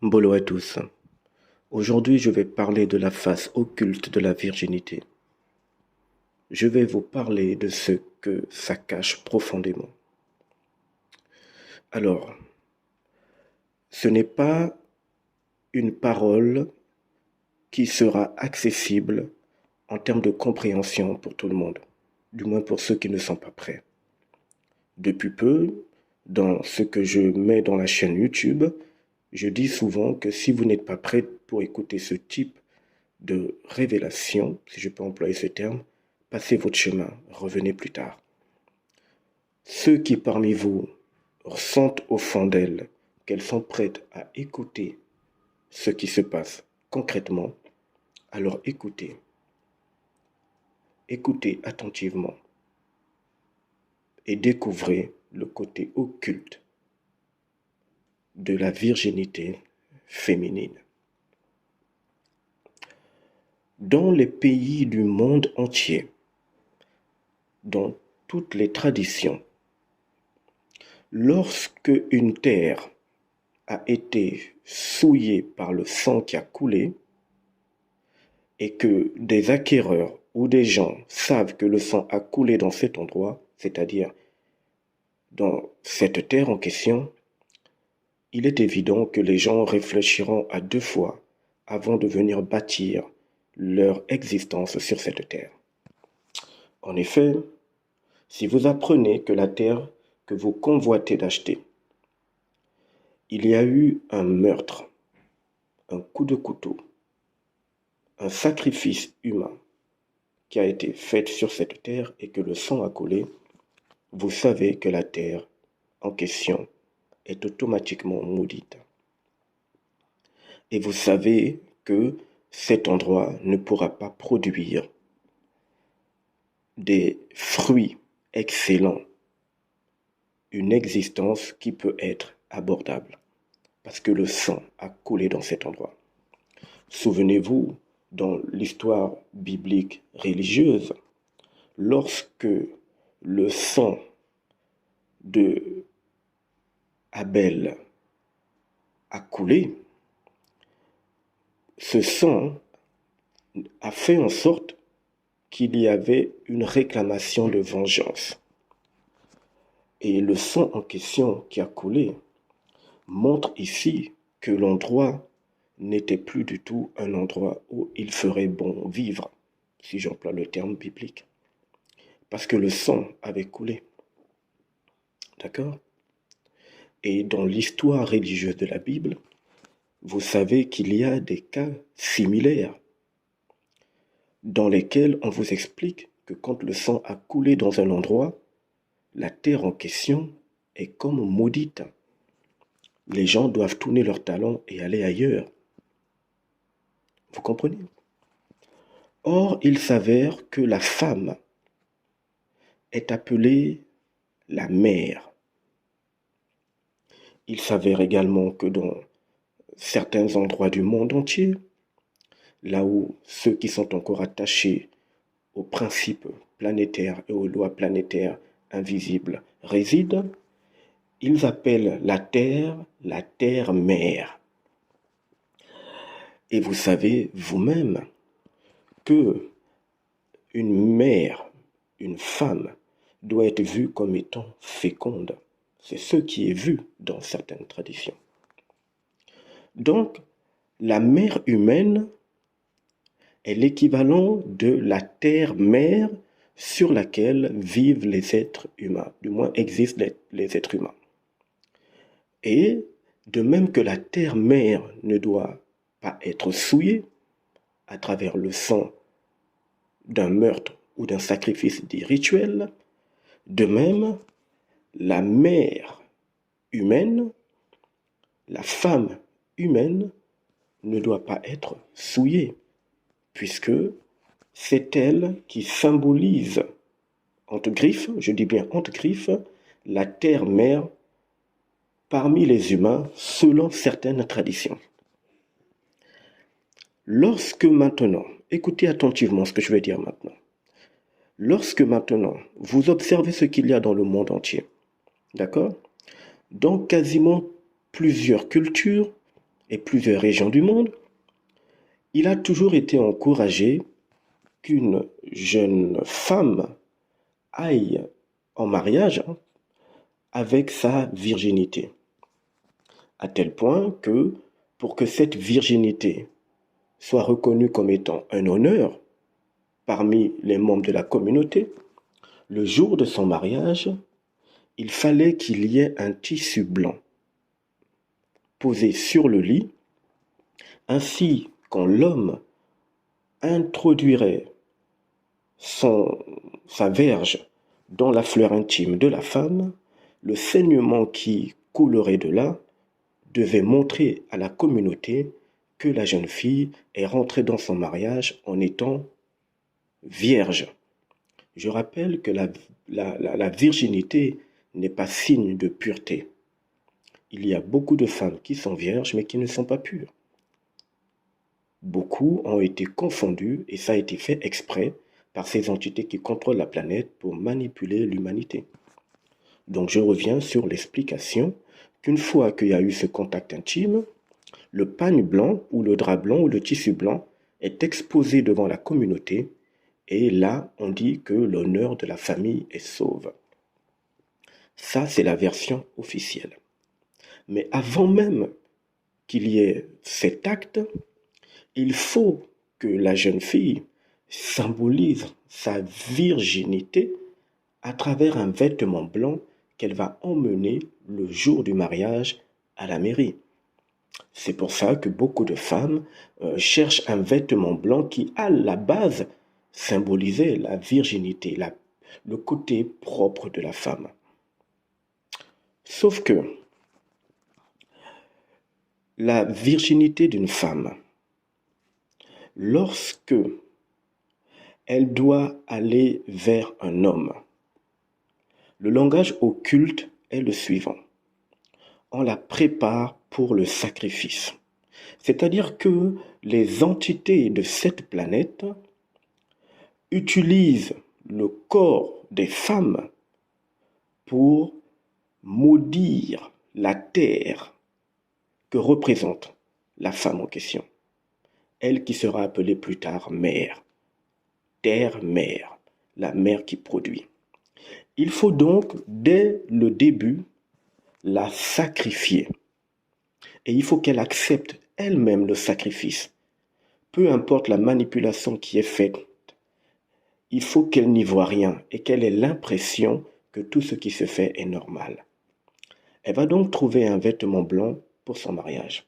Bonjour à tous. Aujourd'hui, je vais parler de la face occulte de la virginité. Je vais vous parler de ce que ça cache profondément. Alors, ce n'est pas une parole qui sera accessible en termes de compréhension pour tout le monde, du moins pour ceux qui ne sont pas prêts. Depuis peu, dans ce que je mets dans la chaîne YouTube, je dis souvent que si vous n'êtes pas prêt pour écouter ce type de révélation, si je peux employer ce terme, passez votre chemin, revenez plus tard. Ceux qui parmi vous sentent au fond d'elles qu'elles sont prêtes à écouter ce qui se passe concrètement, alors écoutez, écoutez attentivement et découvrez le côté occulte de la virginité féminine. Dans les pays du monde entier, dans toutes les traditions, lorsque une terre a été souillée par le sang qui a coulé et que des acquéreurs ou des gens savent que le sang a coulé dans cet endroit, c'est-à-dire dans cette terre en question, il est évident que les gens réfléchiront à deux fois avant de venir bâtir leur existence sur cette terre. En effet, si vous apprenez que la terre que vous convoitez d'acheter, il y a eu un meurtre, un coup de couteau, un sacrifice humain qui a été fait sur cette terre et que le sang a coulé, vous savez que la terre en question est automatiquement maudite. Et vous savez que cet endroit ne pourra pas produire des fruits excellents, une existence qui peut être abordable, parce que le sang a coulé dans cet endroit. Souvenez-vous, dans l'histoire biblique religieuse, lorsque le sang de Abel a coulé, ce sang a fait en sorte qu'il y avait une réclamation de vengeance. Et le sang en question qui a coulé montre ici que l'endroit n'était plus du tout un endroit où il ferait bon vivre, si j'emploie le terme biblique. Parce que le sang avait coulé. D'accord? Et dans l'histoire religieuse de la Bible, vous savez qu'il y a des cas similaires dans lesquels on vous explique que quand le sang a coulé dans un endroit, la terre en question est comme maudite. Les gens doivent tourner leur talon et aller ailleurs. Vous comprenez? Or, il s'avère que la femme est appelée la mère. Il s'avère également que dans certains endroits du monde entier, là où ceux qui sont encore attachés aux principes planétaires et aux lois planétaires invisibles résident, ils appellent la terre-mère. Et vous savez vous-même que une mère, une femme, doit être vue comme étant féconde. C'est ce qui est vu dans certaines traditions. Donc, la mère humaine est l'équivalent de la terre-mère sur laquelle vivent les êtres humains, du moins existent les êtres humains. Et de même que la terre-mère ne doit pas être souillée à travers le sang d'un meurtre ou d'un sacrifice dit rituel, de même, la mère humaine, la femme humaine, ne doit pas être souillée, puisque c'est elle qui symbolise, entre griffes, je dis bien entre griffes, la terre-mère parmi les humains selon certaines traditions. Lorsque maintenant, écoutez attentivement ce que je vais dire maintenant, lorsque maintenant vous observez ce qu'il y a dans le monde entier, d'accord? Dans quasiment plusieurs cultures, et plusieurs régions du monde, il a toujours été encouragé qu'une jeune femme aille en mariage avec sa virginité. À tel point que, pour que cette virginité soit reconnue comme étant un honneur parmi les membres de la communauté, le jour de son mariage, il fallait qu'il y ait un tissu blanc posé sur le lit, ainsi quand l'homme introduirait sa verge dans la fleur intime de la femme, le saignement qui coulerait de là devait montrer à la communauté que la jeune fille est rentrée dans son mariage en étant vierge. Je rappelle que la virginité n'est pas signe de pureté. Il y a beaucoup de femmes qui sont vierges mais qui ne sont pas pures. Beaucoup ont été confondus et ça a été fait exprès par ces entités qui contrôlent la planète pour manipuler l'humanité. Donc je reviens sur l'explication qu'une fois qu'il y a eu ce contact intime, le pagne blanc ou le drap blanc ou le tissu blanc est exposé devant la communauté et là on dit que l'honneur de la famille est sauve. Ça c'est la version officielle. Mais avant même qu'il y ait cet acte, il faut que la jeune fille symbolise sa virginité à travers un vêtement blanc qu'elle va emmener le jour du mariage à la mairie. C'est pour ça que beaucoup de femmes cherchent un vêtement blanc qui, à la base, symbolisait la virginité, le côté propre de la femme. Sauf que la virginité d'une femme, lorsque elle doit aller vers un homme, le langage occulte est le suivant. On la prépare pour le sacrifice. C'est-à-dire que les entités de cette planète utilisent le corps des femmes pour maudire la terre que représente la femme en question. Elle qui sera appelée plus tard mère. Terre-mère, la mère qui produit. Il faut donc, dès le début, la sacrifier. Et il faut qu'elle accepte elle-même le sacrifice. Peu importe la manipulation qui est faite, il faut qu'elle n'y voie rien et qu'elle ait l'impression que tout ce qui se fait est normal. Elle va donc trouver un vêtement blanc pour son mariage.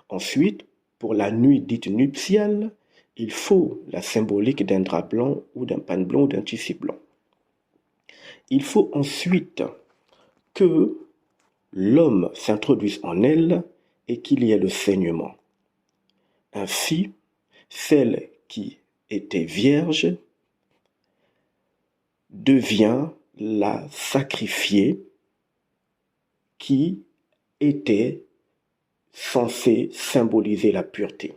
Ensuite, pour la nuit dite nuptiale, il faut la symbolique d'un drap blanc ou d'un pagne blanc ou d'un tissu blanc. Il faut ensuite que l'homme s'introduise en elle et qu'il y ait le saignement. Ainsi, celle qui était vierge devient la sacrifiée qui était censée symboliser la pureté.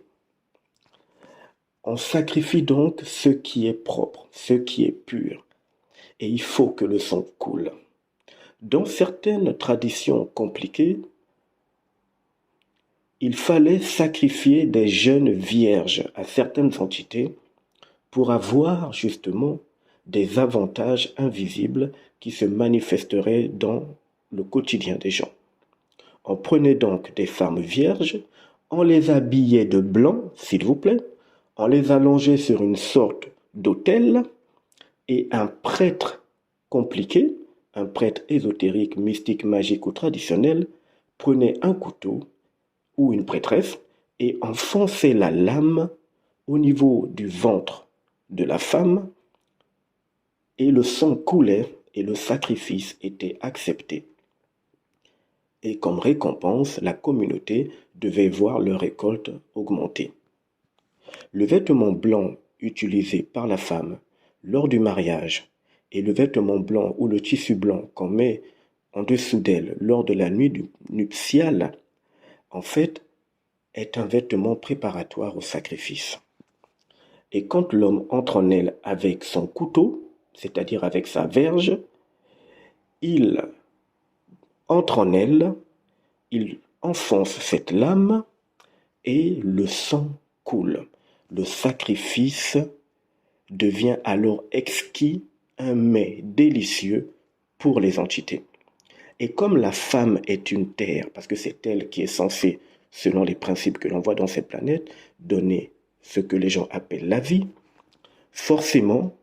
On sacrifie donc ce qui est propre, ce qui est pur, et il faut que le sang coule. Dans certaines traditions compliquées, il fallait sacrifier des jeunes vierges à certaines entités pour avoir justement des avantages invisibles qui se manifesteraient dans le quotidien des gens. On prenait donc des femmes vierges, on les habillait de blanc, s'il vous plaît, on les allongeait sur une sorte d'autel et un prêtre compliqué, un prêtre ésotérique, mystique, magique ou traditionnel, prenait un couteau ou une prêtresse et enfonçait la lame au niveau du ventre de la femme et le sang coulait et le sacrifice était accepté. Et comme récompense, la communauté devait voir leur récolte augmenter. Le vêtement blanc utilisé par la femme lors du mariage et le vêtement blanc ou le tissu blanc qu'on met en dessous d'elle lors de la nuit nuptiale, en fait, est un vêtement préparatoire au sacrifice. Et quand l'homme entre en elle avec son couteau, c'est-à-dire avec sa verge, il entre en elle, il enfonce cette lame et le sang coule. Le sacrifice devient alors exquis, un mets délicieux pour les entités. Et comme la femme est une terre, parce que c'est elle qui est censée, selon les principes que l'on voit dans cette planète, donner ce que les gens appellent la vie, forcément,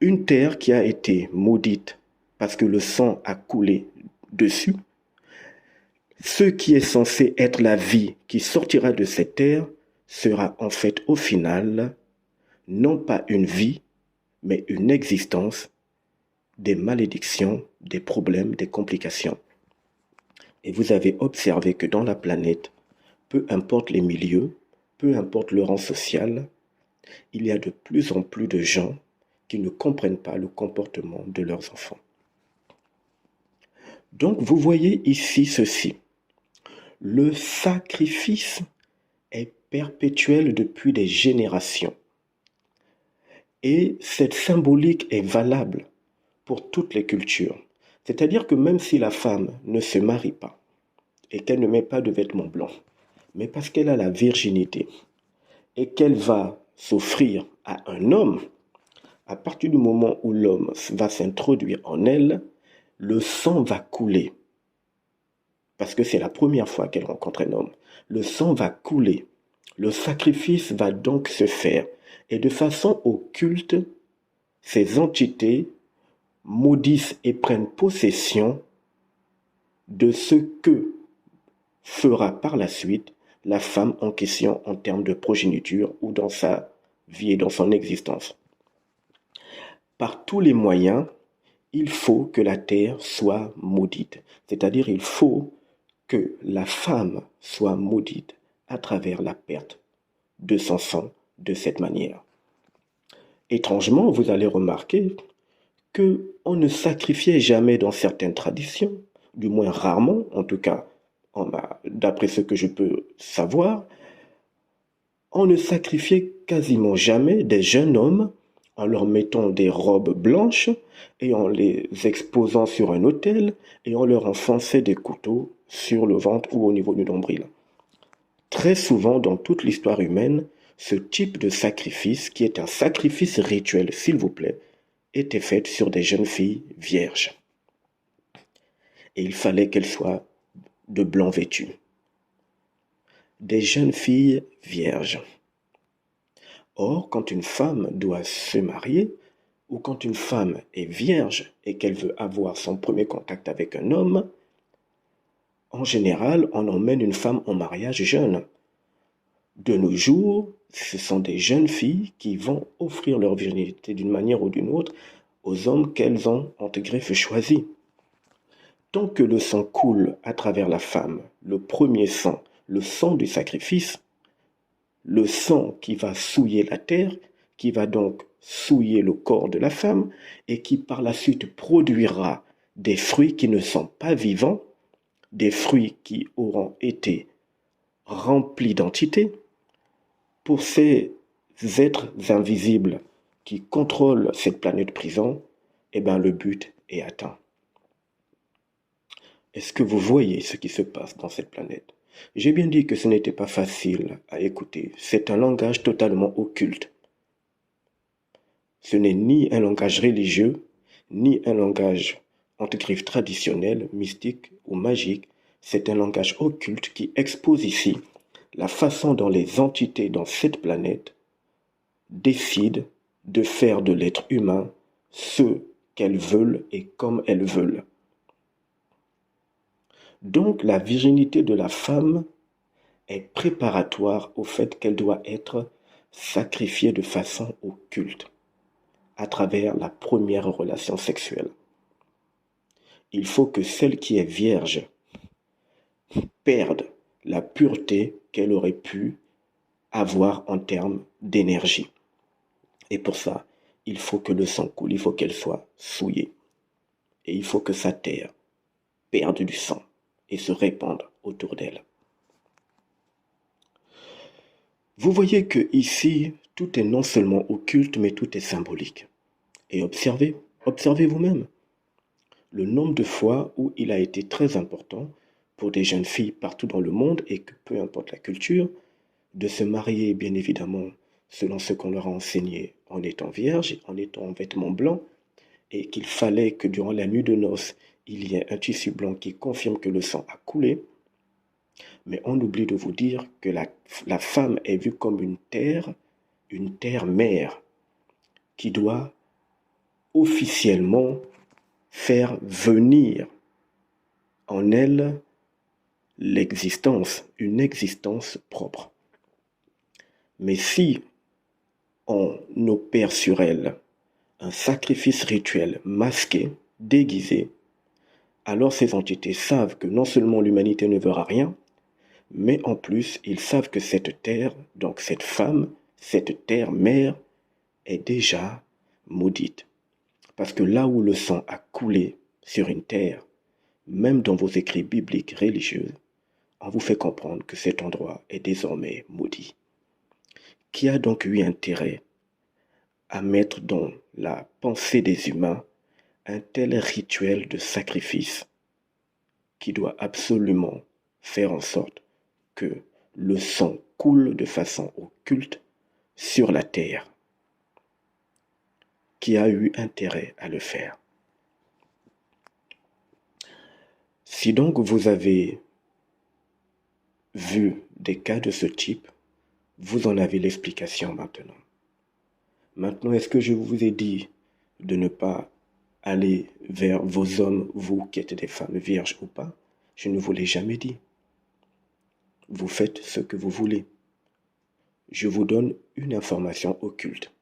une terre qui a été maudite parce que le sang a coulé dessus, ce qui est censé être la vie qui sortira de cette terre sera en fait au final non pas une vie, mais une existence, des malédictions, des problèmes, des complications. Et vous avez observé que dans la planète, peu importe les milieux, peu importe le rang social, il y a de plus en plus de gens qui ne comprennent pas le comportement de leurs enfants. Donc vous voyez ici ceci. Le sacrifice est perpétuel depuis des générations. Et cette symbolique est valable pour toutes les cultures. C'est-à-dire que même si la femme ne se marie pas et qu'elle ne met pas de vêtements blancs, mais parce qu'elle a la virginité et qu'elle va s'offrir à un homme, à partir du moment où l'homme va s'introduire en elle, le sang va couler. Parce que c'est la première fois qu'elle rencontre un homme. Le sang va couler. Le sacrifice va donc se faire. Et de façon occulte, ces entités maudissent et prennent possession de ce que fera par la suite la femme en question en termes de progéniture ou dans sa vie et dans son existence. Par tous les moyens, il faut que la terre soit maudite. C'est-à-dire il faut que la femme soit maudite à travers la perte de son sang de cette manière. Étrangement, vous allez remarquer que on ne sacrifiait jamais dans certaines traditions, du moins rarement, en tout cas, d'après ce que je peux savoir, on ne sacrifiait quasiment jamais des jeunes hommes en leur mettant des robes blanches et en les exposant sur un autel et en leur enfonçant des couteaux sur le ventre ou au niveau du nombril. Très souvent dans toute l'histoire humaine, ce type de sacrifice, qui est un sacrifice rituel, s'il vous plaît, était fait sur des jeunes filles vierges. Et il fallait qu'elles soient de blanc vêtues. Des jeunes filles vierges. Or, quand une femme doit se marier, ou quand une femme est vierge et qu'elle veut avoir son premier contact avec un homme, en général, on emmène une femme en mariage jeune. De nos jours, ce sont des jeunes filles qui vont offrir leur virginité d'une manière ou d'une autre aux hommes qu'elles ont, entre griffes, choisis. Tant que le sang coule à travers la femme, le premier sang, le sang du sacrifice, le sang qui va souiller la terre, qui va donc souiller le corps de la femme et qui par la suite produira des fruits qui ne sont pas vivants, des fruits qui auront été remplis d'entités. Pour ces êtres invisibles qui contrôlent cette planète prison, eh bien le but est atteint. Est-ce que vous voyez ce qui se passe dans cette planète? J'ai bien dit que ce n'était pas facile à écouter. C'est un langage totalement occulte. Ce n'est ni un langage religieux, ni un langage entre griffes traditionnel, mystique ou magique. C'est un langage occulte qui expose ici la façon dont les entités dans cette planète décident de faire de l'être humain ce qu'elles veulent et comme elles veulent. Donc la virginité de la femme est préparatoire au fait qu'elle doit être sacrifiée de façon occulte à travers la première relation sexuelle. Il faut que celle qui est vierge perde la pureté qu'elle aurait pu avoir en termes d'énergie. Et pour ça, il faut que le sang coule, il faut qu'elle soit souillée. Et il faut que sa terre perde du sang et se répande autour d'elle. Vous voyez que ici, tout est non seulement occulte, mais tout est symbolique. Et observez vous-même le nombre de fois où il a été très important pour des jeunes filles partout dans le monde et que peu importe la culture, de se marier, bien évidemment, selon ce qu'on leur a enseigné en étant vierge, en étant en vêtements blancs, et qu'il fallait que durant la nuit de noces, il y ait un tissu blanc qui confirme que le sang a coulé. Mais on oublie de vous dire que la femme est vue comme une terre mère, qui doit officiellement faire venir en elle l'existence, une existence propre. Mais si on opère sur elle un sacrifice rituel masqué, déguisé, alors ces entités savent que non seulement l'humanité ne verra rien, mais en plus ils savent que cette terre, donc cette femme, cette terre mère, est déjà maudite. Parce que là où le sang a coulé sur une terre, même dans vos écrits bibliques religieux, on vous fait comprendre que cet endroit est désormais maudit. Qui a donc eu intérêt à mettre dans la pensée des humains un tel rituel de sacrifice qui doit absolument faire en sorte que le sang coule de façon occulte sur la terre? Qui a eu intérêt à le faire? Si donc vous avez vu des cas de ce type, vous en avez l'explication maintenant. Maintenant, est-ce que je vous ai dit de ne pas aller vers vos hommes, vous qui êtes des femmes vierges ou pas? Je ne vous l'ai jamais dit. Vous faites ce que vous voulez. Je vous donne une information occulte.